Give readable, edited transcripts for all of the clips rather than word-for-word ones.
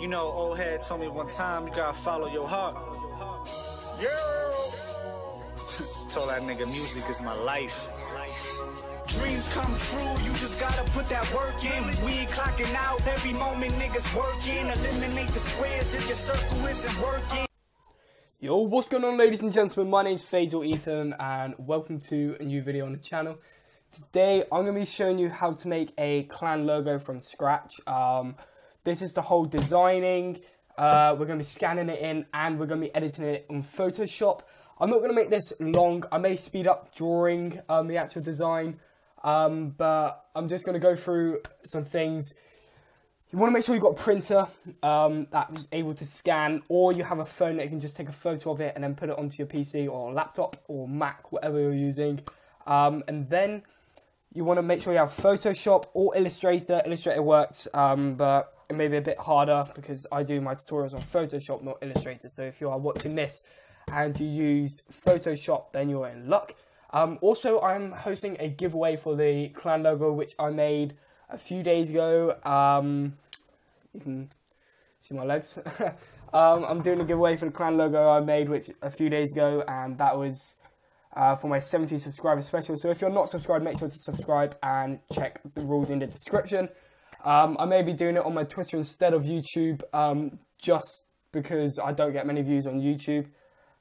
You know, old head told me one time, you gotta follow your heart. Yeah. Told that nigga music is my life. Dreams come true, you just gotta put that work in. We ain't clocking out, every moment niggas working. Eliminate the squares if your circle isn't working. Yo, what's going on, ladies and gentlemen? My name's Fades or Ethan, and welcome to a new video on the channel. Today, I'm going to be showing you how to make a clan logo from scratch. This is the whole designing. We're going to be scanning it in, and we're going to be editing it on Photoshop. I'm not going to make this long. I may speed up during the actual design, but I'm just going to go through some things. You want to make sure you've got a printer that's able to scan, or you have a phone that can just take a photo of it and then put it onto your PC or laptop or Mac, whatever you're using. And then you want to make sure you have Photoshop or Illustrator. Illustrator works, but it may be a bit harder because I do my tutorials on Photoshop, not Illustrator. So if you are watching this and you use Photoshop, then you're in luck. Also, I'm hosting a giveaway for the clan logo, which I made a few days ago. You can see my legs. I'm doing a giveaway for the clan logo I made a few days ago, and that was for my 70 subscriber special. So if you're not subscribed, make sure to subscribe and check the rules in the description. I may be doing it on my Twitter instead of YouTube, just because I don't get many views on YouTube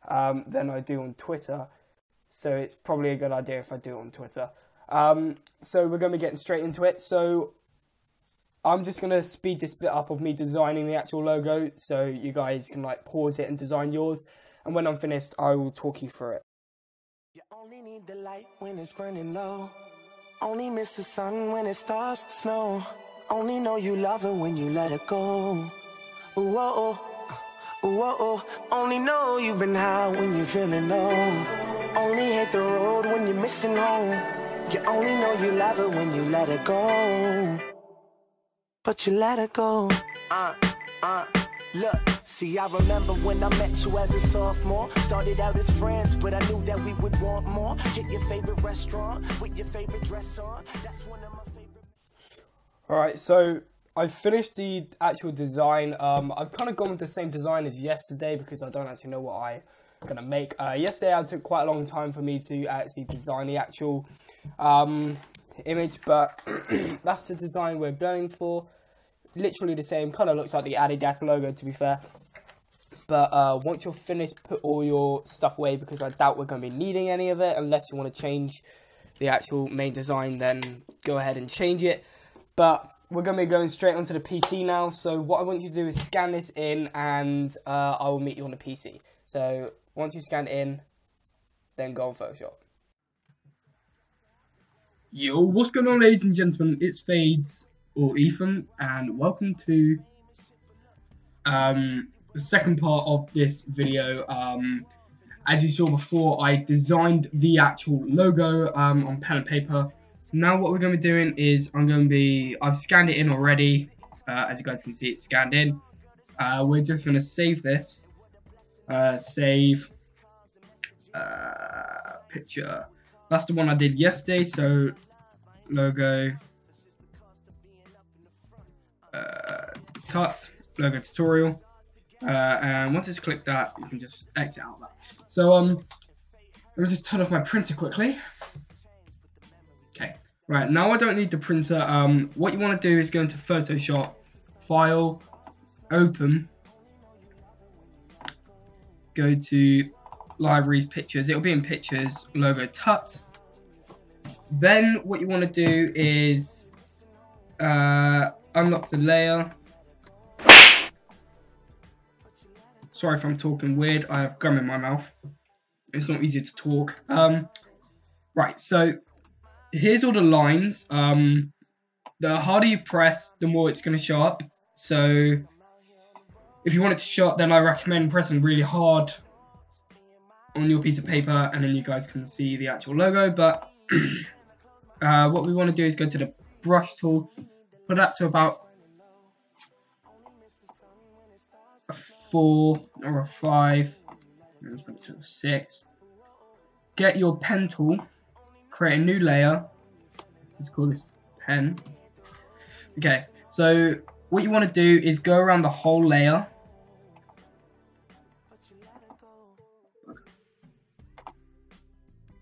than I do on Twitter. So it's probably a good idea if I do it on Twitter. So we're going to be getting straight into it. So I'm just going to speed this bit up of me designing the actual logo, so you guys can like pause it and design yours. And when I'm finished, I will talk you through it. You only need the light when it's burning low. Only miss the sun when it starts to snow. Only know you love her when you let her go. Whoa, whoa. Only know you've been high when you're feeling low. Only hate the road when you're missing home. You only know you love her when you let her go. But you let her go. Look, see, I remember when I met you as a sophomore. Started out as friends, but I knew that we would want more. Hit your favorite restaurant with your favorite dress on. That's one of my favorite. Alright, so I finished the actual design. I've kind of gone with the same design as yesterday because I don't actually know what I'm going to make. Yesterday it took quite a long time for me to actually design the actual image, but that's the design we're going for. Literally the same, kind of looks like the Adidas logo, to be fair. But once you're finished, put all your stuff away because I doubt we're going to be needing any of it unless you want to change the actual main design. Then go ahead and change it. But we're going to be going straight onto the PC now. So what I want you to do is scan this in, and I will meet you on the PC. So once you scan it in, then go on Photoshop. Yo, what's going on, ladies and gentlemen? It's Fades or Ethan, and welcome to the second part of this video. As you saw before, I designed the actual logo on pen and paper. Now what we're going to be doing is I've scanned it in already. As you guys can see, it's scanned in. We're just going to save this. Save picture. That's the one I did yesterday. So logo tut logo tutorial, and once it's clicked that, you can just exit out that. So let me just turn off my printer quickly. Okay, right, now I don't need the printer. What you want to do is go into Photoshop, File, Open, go to Libraries, Pictures. It'll be in Pictures, logo tut. Then what you want to do is unlock the layer. Sorry if I'm talking weird, I have gum in my mouth. It's not easy to talk. Right, so here's all the lines. The harder you press, the more it's going to show up. So if you want it to show up, then I recommend pressing really hard on your piece of paper, and then you guys can see the actual logo. But what we want to do is go to the brush tool, put that to about a 4 or a 5, let's put it to a 6. Get your pen tool, create a new layer, let's call this pen. Okay, so what you want to do is go around the whole layer.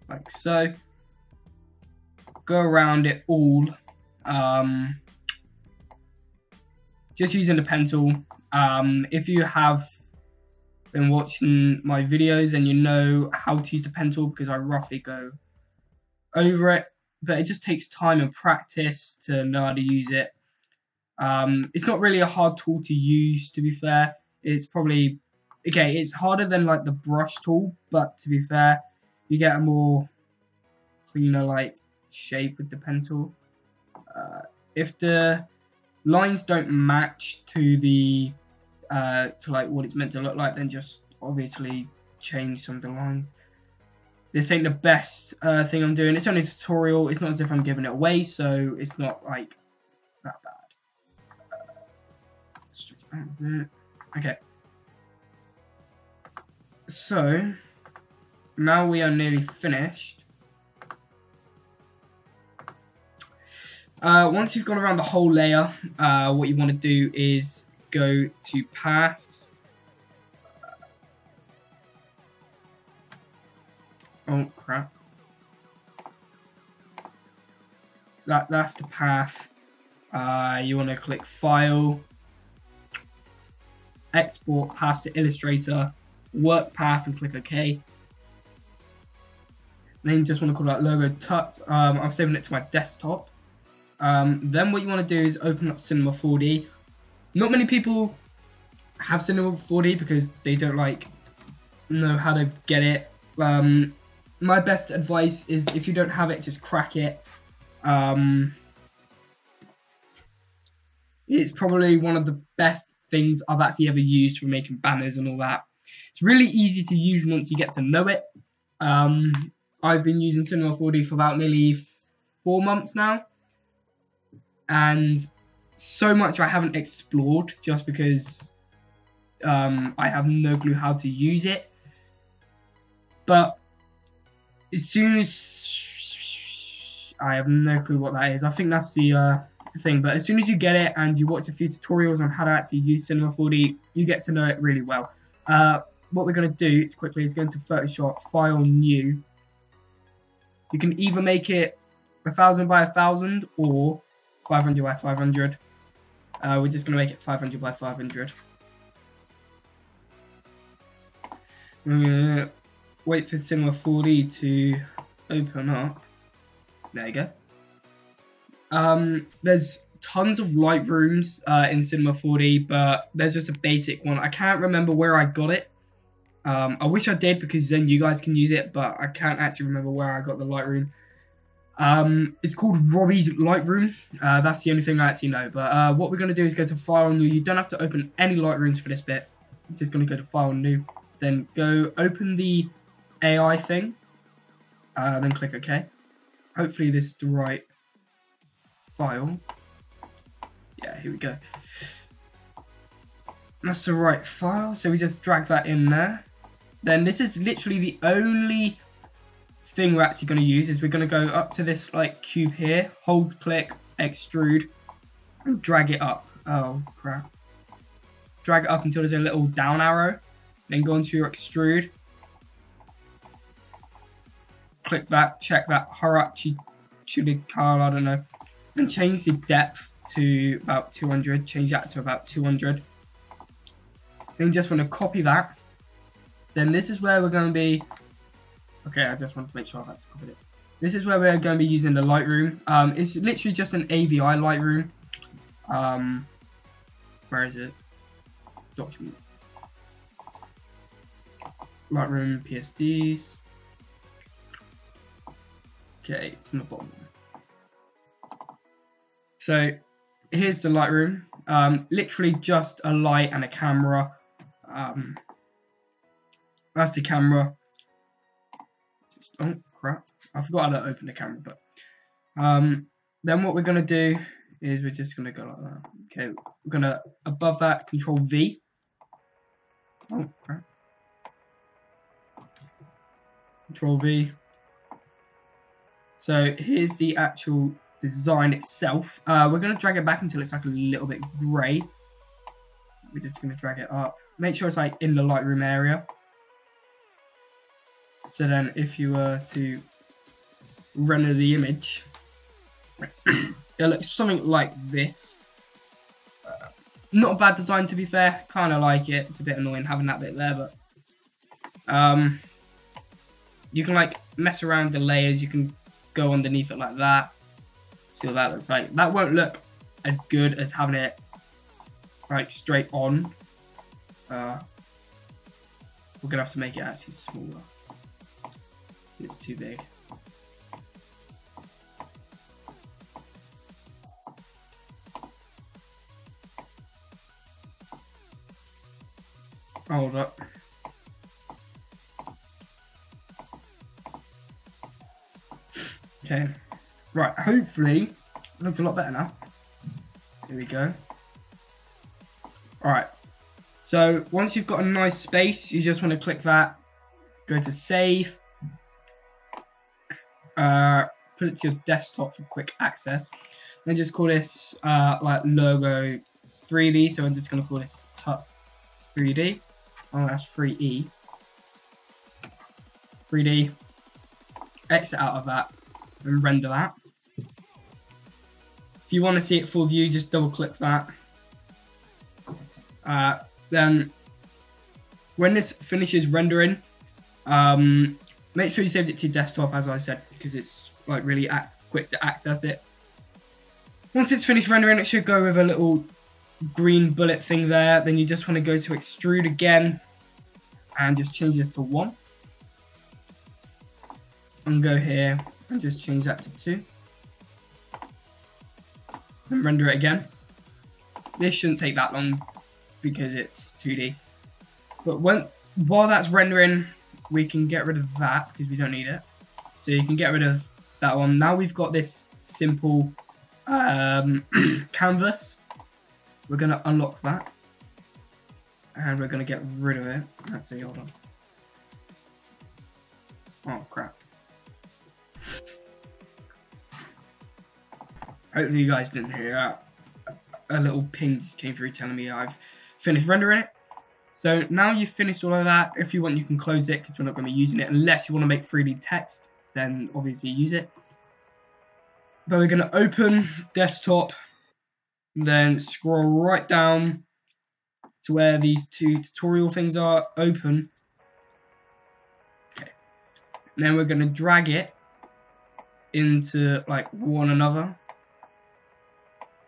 Like so. Go around it all. Just using the pen tool. If you have been watching my videos and you know how to use the pen tool, because I roughly go over it, but it just takes time and practice to know how to use it. It's not really a hard tool to use, to be fair. It's probably, okay, it's harder than like the brush tool, but to be fair, you get a more, you know, like shape with the pen tool. If the lines don't match to the to like what it's meant to look like, then just obviously change some of the lines. This ain't the best thing I'm doing. It's only a tutorial. It's not as if I'm giving it away, so it's not like that bad. Okay. So now we are nearly finished. Once you've gone around the whole layer, what you want to do is go to paths. Oh crap. That's the path. You want to click File, Export Paths to Illustrator, Work Path, and click OK. Then you just want to call that logo Tut. I'm saving it to my desktop. Then what you want to do is open up Cinema 4D. Not many people have Cinema 4D because they don't like know how to get it. My best advice is if you don't have it, just crack it. It's probably one of the best things I've actually ever used for making banners and all that. It's really easy to use once you get to know it. I've been using Cinema 4D for about nearly 4 months now, and so much I haven't explored just because I have no clue how to use it. But as soon as I have no clue what that is, I think that's the thing. But as soon as you get it and you watch a few tutorials on how to actually use Cinema 4D, you get to know it really well. What we're going to do quickly is go into Photoshop, File, New. You can either make it 1000 by 1000 or 500 by 500. We're just going to make it 500 by 500. Wait for Cinema 4D to open up. There you go. There's tons of Lightrooms in Cinema 4D, but there's just a basic one. I can't remember where I got it. I wish I did, because then you guys can use it, but I can't actually remember where I got the Lightroom. It's called Robbie's Lightroom. That's the only thing I actually know. But what we're going to do is go to File, New. You don't have to open any Lightrooms for this bit. I'm just going to go to File, New. Then go open the AI thing. Then click OK. Hopefully this is the right file. Yeah, here we go. That's the right file. So we just drag that in there. Then this is literally the only thing we're actually going to use. Is we're going to go up to this like cube here, hold click, extrude, and drag it up. Oh crap. Drag it up until there's a little down arrow. Then go into your extrude. Click that, check that Harachi Chudikal, I don't know. And change the depth to about 200. Change that to about 200. Then you just want to copy that. Then this is where we're going to be. Okay, I just want to make sure I've actually copied it. This is where we're going to be using the Lightroom. It's literally just an AVI Lightroom. Where is it? Documents. Lightroom PSDs. Okay, it's in the bottom. So here's the Lightroom. Literally just a light and a camera. That's the camera. Oh crap! I forgot how to open the camera. But then what we're gonna do is we're just gonna go like that. Okay, we're gonna above that Control V. Oh crap! Control V. So here's the actual design itself. We're going to drag it back until it's like a little bit grey. We're just going to drag it up. Make sure it's like in the Lightroom area. So then if you were to render the image, it looks something like this. Not a bad design, to be fair. Kind of like it. It's a bit annoying having that bit there, but you can like mess around the layers. You can go underneath it like that. See what that looks like. That won't look as good as having it like straight on. We're gonna have to make it actually smaller. It's too big. Hold up. Okay. Right, hopefully it looks a lot better now. Here we go. Alright. So once you've got a nice space, you just want to click that. Go to save. Put it to your desktop for quick access. Then just call this like logo 3D. So I'm just going to call this Tut 3D. Oh, that's 3E. 3D. Exit out of that and render that. If you want to see it full view, just double click that. Then when this finishes rendering, make sure you saved it to your desktop, as I said, because it's like really quick to access it. Once it's finished rendering, it should go with a little green bullet thing there. Then you just want to go to extrude again and just change this to 1. And go here and just change that to 2. And render it again. This shouldn't take that long because it's 2D. But while that's rendering, we can get rid of that because we don't need it. So you can get rid of that one. Now we've got this simple canvas. We're going to unlock that. And we're going to get rid of it. Let's see, hold on. Oh, crap. Hopefully you guys didn't hear that. A little ping just came through telling me I've finished rendering it. So now you've finished all of that. If you want, you can close it because we're not going to be using it unless you want to make 3D text. Then obviously use it. But we're going to open desktop, then scroll right down to where these 2 tutorial things are. Open. Okay. And then we're going to drag it into like one another.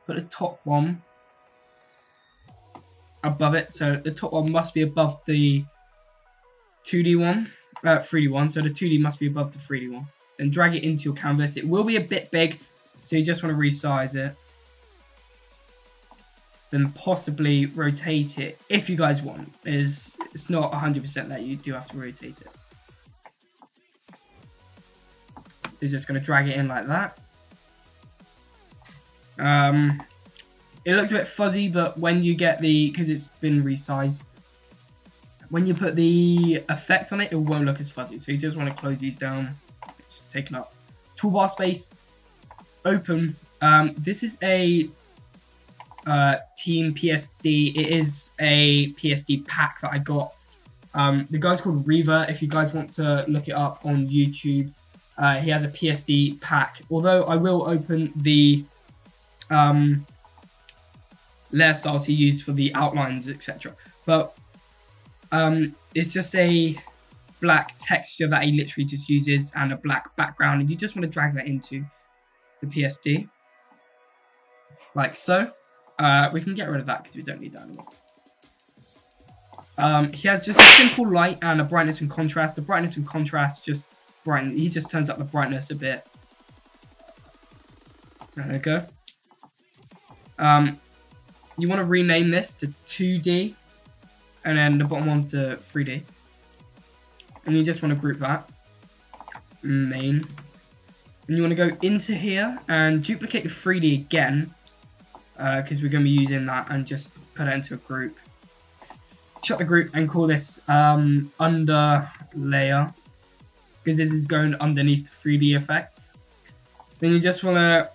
Put the top one above it, so the top one must be above the 2D one, 3D one, so the 2D must be above the 3D one. Then drag it into your canvas. It will be a bit big, so you just want to resize it. Then possibly rotate it if you guys want. It's not 100% that you do have to rotate it. So you're just going to drag it in like that. It looks a bit fuzzy, but when you get because it's been resized, when you put the effects on it, it won't look as fuzzy. So you just want to close these down. It's just taking up toolbar space. Open. This is a Team PSD. It is a PSD pack that I got. The guy's called Reva. If you guys want to look it up on YouTube, he has a PSD pack. Although I will open the layer styles he used for the outlines, etc. But it's just a black texture that he literally just uses and a black background, and you just want to drag that into the PSD like so. We can get rid of that because we don't need that anymore. He has just a simple light and a brightness and contrast. The brightness and contrast just brighten. He just turns up the brightness a bit. There we go. You want to rename this to 2D and then the bottom one to 3D. And you just want to group that. Main. And you want to go into here and duplicate the 3D again because we're going to be using that, and just put it into a group. Shut the group and call this under layer because this is going underneath the 3D effect. Then you just want to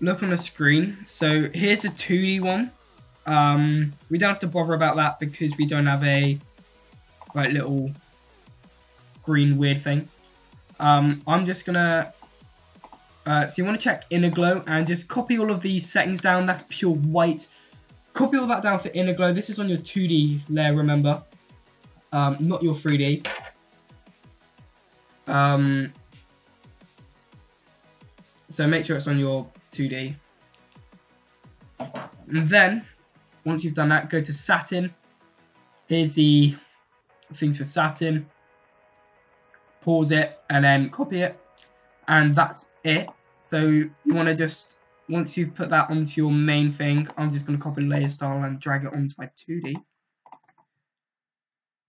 look on the screen. So here's a 2D one. We don't have to bother about that because we don't have a like little green weird thing. I'm just gonna so you want to check inner glow and just copy all of these settings down. That's pure white. Copy all that down for inner glow. This is on your 2D layer, remember, not your 3D. So make sure it's on your 2D. And then, once you've done that, go to satin. Here's the things for satin. Pause it and then copy it. And that's it. So you want to just, once you've put that onto your main thing, I'm just going to copy layer style and drag it onto my 2D.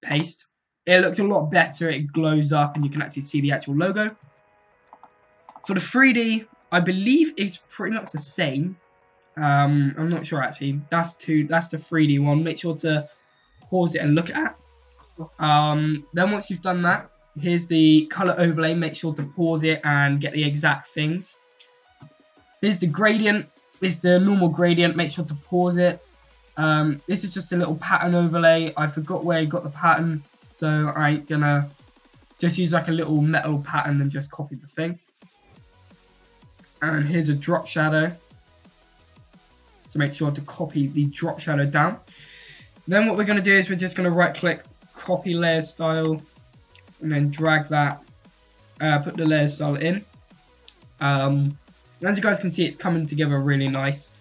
Paste. It looks a lot better. It glows up and you can actually see the actual logo. For the 3D, I believe it's pretty much the same. I'm not sure actually. That's the 3D one. Make sure to pause it and look at. Then once you've done that, here's the color overlay. Make sure to pause it and get the exact things. Here's the gradient. It's the normal gradient. Make sure to pause it. This is just a little pattern overlay. I forgot where I got the pattern, so I ain't gonna just use like a little metal pattern and just copy the thing. And here's a drop shadow. So make sure to copy the drop shadow down. Then what we're going to do is we're just going to right click, copy layer style, and then drag that, put the layer style in. And as you guys can see, it's coming together really nice.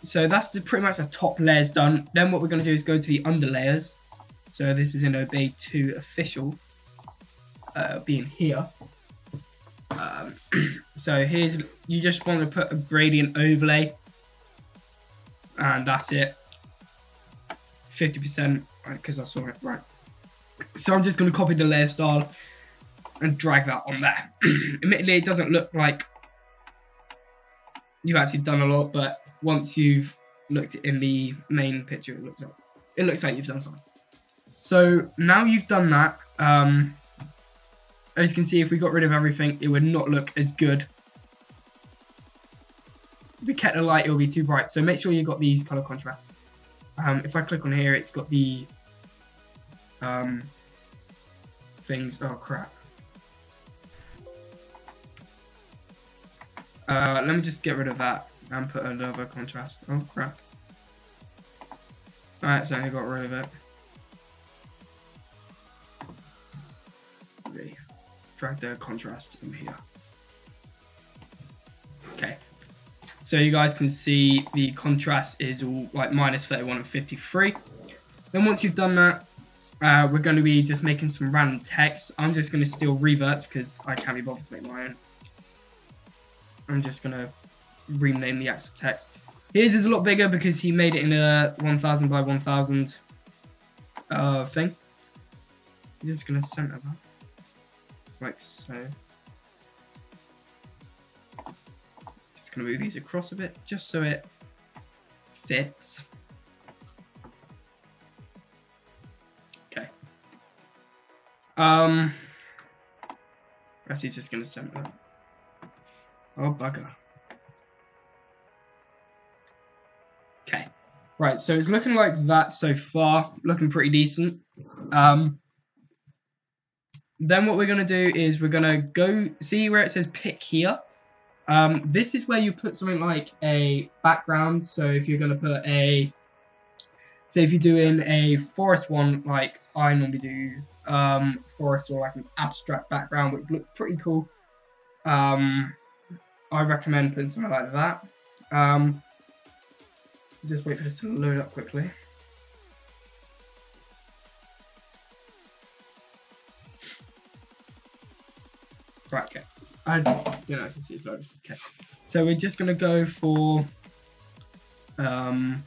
So that's pretty much the top layers done. Then what we're going to do is go to the under layers. So this is in Obey 2 official, being here. So here's, you just want to put a gradient overlay, and that's it. 50%, because I saw it right. So I'm just going to copy the layer style and drag that on there. Admittedly, it doesn't look like you've actually done a lot, but once you've looked in the main picture, it looks like you've done something. So now you've done that. As you can see, if we got rid of everything, it would not look as good. If we kept the light, it will be too bright. So make sure you've got these color contrasts. If I click on here, it's got the things. Oh crap. Let me just get rid of that and put another contrast. Oh crap. Alright, so I got rid of it. Okay. Drag the contrast in here. Okay. So you guys can see the contrast is all like -31 and 53. Then once you've done that, we're going to be just making some random text. I'm just going to steal reverts because I can't be bothered to make my own. I'm just going to rename the actual text. His is a lot bigger because he made it in a 1000 by 1000 thing. I'm just going to center that. Like so. Just going to move these across a bit just so it fits. Okay. Actually, just going to center that. Oh, bugger. Okay. Right, so it's looking like that so far. Looking pretty decent. Then what we're going to do is we're going to go see where it says pick here. This is where you put something like a background. So if you're going to put a, say if you're doing a forest one, like I normally do, forest or like an abstract background, which looks pretty cool. I recommend putting something like that. Just wait for this to load up quickly. Right, okay. I don't actually see it's loaded. Okay. So we're just gonna go for I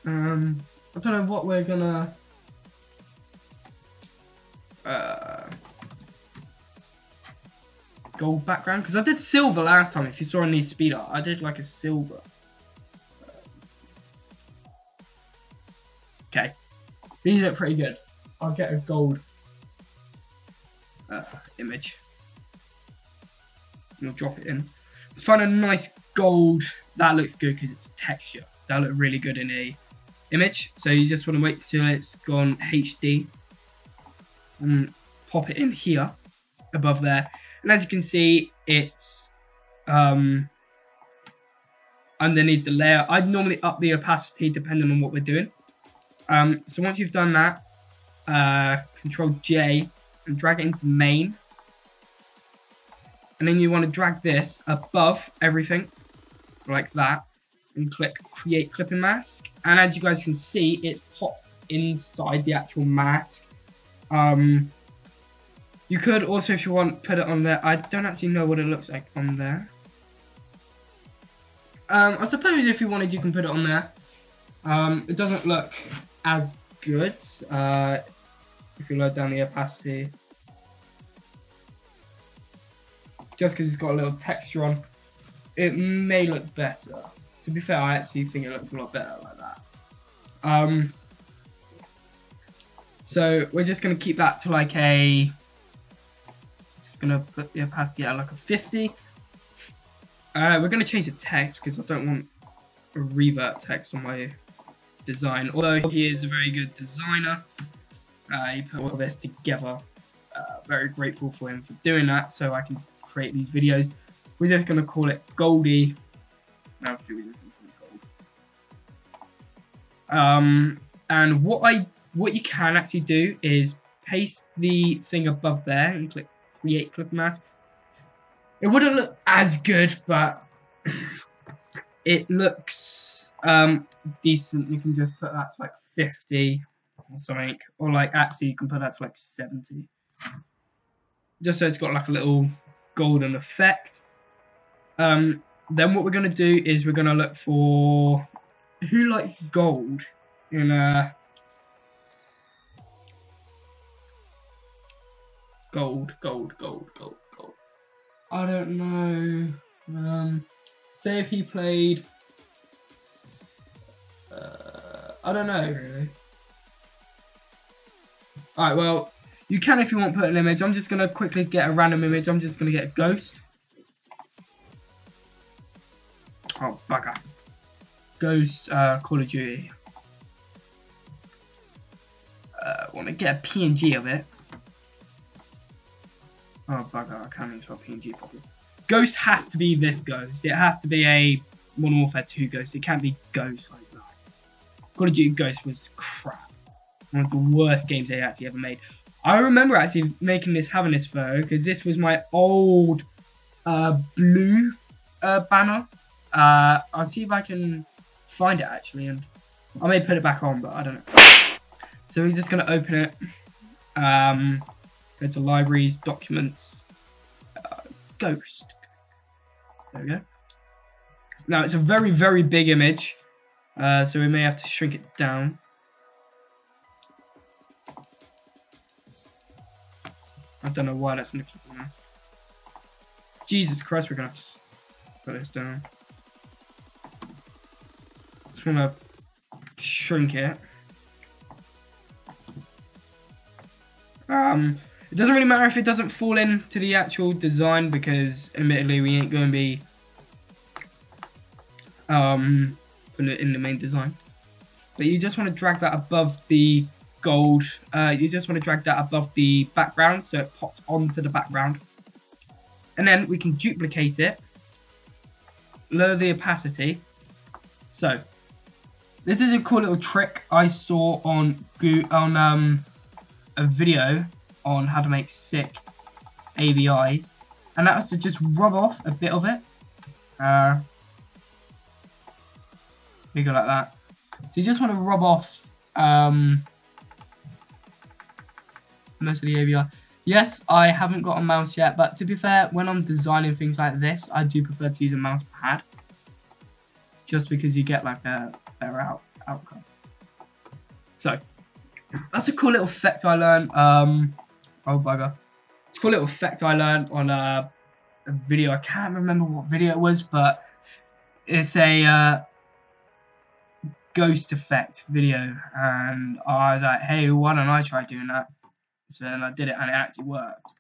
don't know what we're gonna gold background, because I did silver last time. If you saw in the speed art, I did like a silver. Okay, these look pretty good. I'll get a gold image. We'll drop it in. Let's find a nice gold. That looks good because it's a texture. That'll look really good in a image. So you just want to wait till it's gone HD and pop it in here above there. And as you can see, it's underneath the layer. I'd normally up the opacity depending on what we're doing. So once you've done that, Control J and drag it into main. And then you want to drag this above everything, like that, and click Create Clipping Mask. And as you guys can see, it's popped inside the actual mask. You could also, if you want, put it on there. I don't actually know what it looks like on there. I suppose if you wanted, you can put it on there. It doesn't look as good if you load down the opacity. Just because it's got a little texture on, it may look better. To be fair, I actually think it looks a lot better like that. So we're just going to keep that to like a, just going to put the opacity at like a 50. We're going to change the text because I don't want a revert text on my design. Although he is a very good designer, he put all this together. Very grateful for him for doing that, so I can create these videos. We're just going to call it Goldie. No, I think we're just going to call it Gold. And what you can actually do is paste the thing above there and click Create Clip Mask. It wouldn't look as good, but it looks decent. You can just put that to like 50 or something, or like actually you can put that to like 70, just so it's got like a little golden effect. Then what we're going to do is we're going to look for who likes gold in gold. I don't know. Say if he played. I don't know really. Alright, well, you can if you want put an image. I'm just gonna quickly get a random image. I'm just gonna get a ghost. Oh bugger. Ghost Call of Duty. Want to get a PNG of it. Oh bugger, I can't even spell PNG properly. Ghost has to be this ghost. It has to be a Modern Warfare 2 ghost. It can't be Ghost like that. Call of Duty Ghost was crap. One of the worst games they actually ever made. I remember actually having this photo because this was my old blue banner. I'll see if I can find it actually, and I may put it back on, but I don't know. So we're just going to open it. Go to Libraries, Documents, Ghost. There we go. Now it's a very, very big image, so we may have to shrink it down. I don't know why that's in the clipping mask. Jesus Christ, we're going to have to put this down. Just want to shrink it. It doesn't really matter if it doesn't fall into the actual design because, admittedly, we ain't going to be putting it in the main design. But you just want to drag that above the gold. You just want to drag that above the background so it pops onto the background. And then we can duplicate it, lower the opacity. So this is a cool little trick I saw on a video on how to make sick AVIs, and that was to just rub off a bit of it. You go like that. So you just want to rub off most of the AVI. Yes, I haven't got a mouse yet, but to be fair, when I'm designing things like this, I do prefer to use a mouse pad, just because you get like a better outcome. So that's a cool little effect I learned. Oh bugger! It's a cool little effect I learned on a video. I can't remember what video it was, but it's a ghost effect video, and I was like, hey, why don't I try doing that? So then I did it, and it actually worked.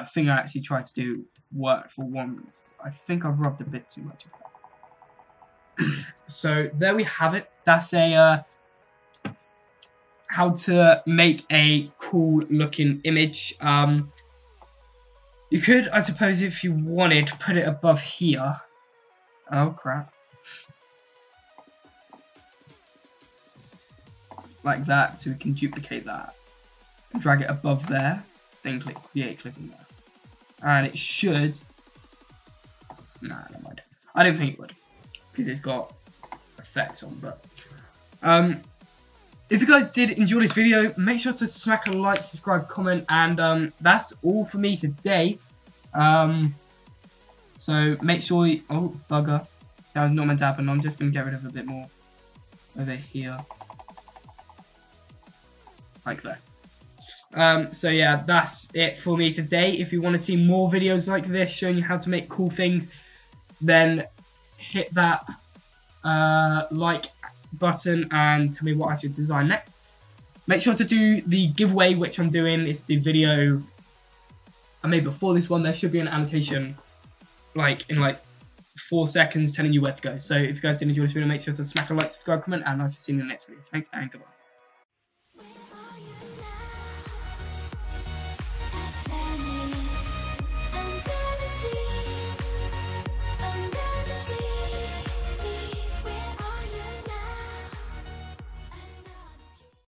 thing I actually tried to do worked for once. I think I've rubbed a bit too much of that. So there we have it. That's a how to make a cool looking image. You could, I suppose, if you wanted, put it above here. Oh crap. Like that, so we can duplicate that. And drag it above there. Then click create, click on that. And it should... Nah, never mind. I don't think it would. Because it's got effects on, but... if you guys did enjoy this video, make sure to smack a like, subscribe, comment, and that's all for me today. So make sure you... Oh, bugger. That was not meant to happen. I'm just going to get rid of a bit more over here. Like that. So yeah, that's it for me today. If you want to see more videos like this showing you how to make cool things, then hit that like button and tell me what I should design next. Make sure to do the giveaway, which I'm doing. It's the video I made before this one. There should be an annotation like in like 4 seconds telling you where to go. So if you guys did enjoy this video, make sure to smack a like, subscribe, comment, and I'll see you in the next video. Thanks and goodbye.